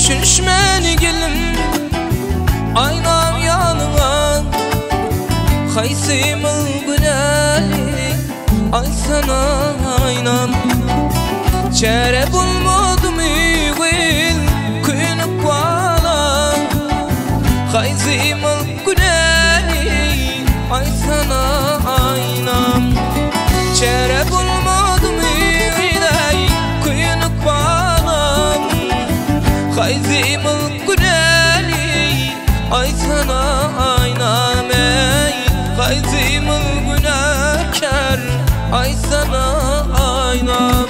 Düşmeni gelim aynam yanına, Haysimil güneli ay sana aynam. Çare bulmadım ügül kuyunuk bana, Haysimil güneli ay sana aynam. Çare bulmadım ügül kuyunuk bana, Haysimil güneli ay sana aynam. Haysimil günahkar ay sana aynam.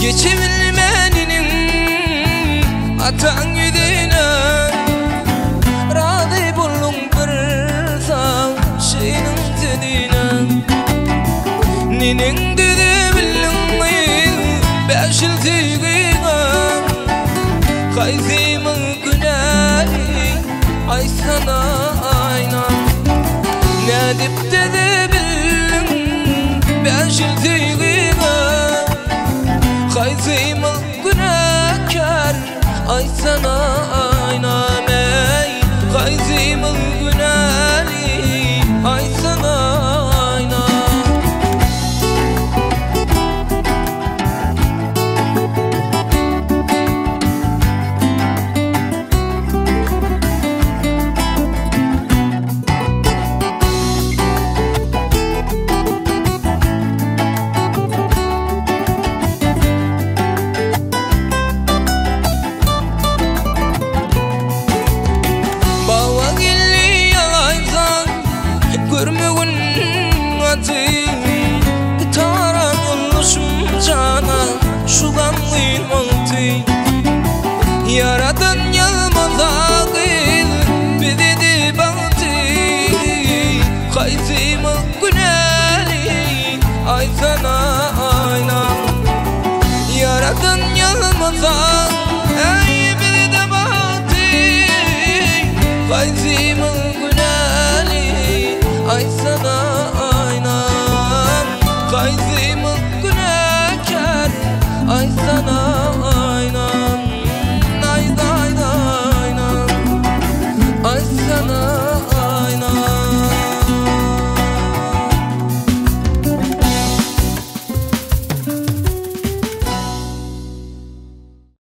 Geçebilmeninin atan yüzüne, Radi buldum bir sağ şeyinin dediğine. Ninin dedi bilmeyin 5 yıl tüyüğüne, Haysimil güneli ay sana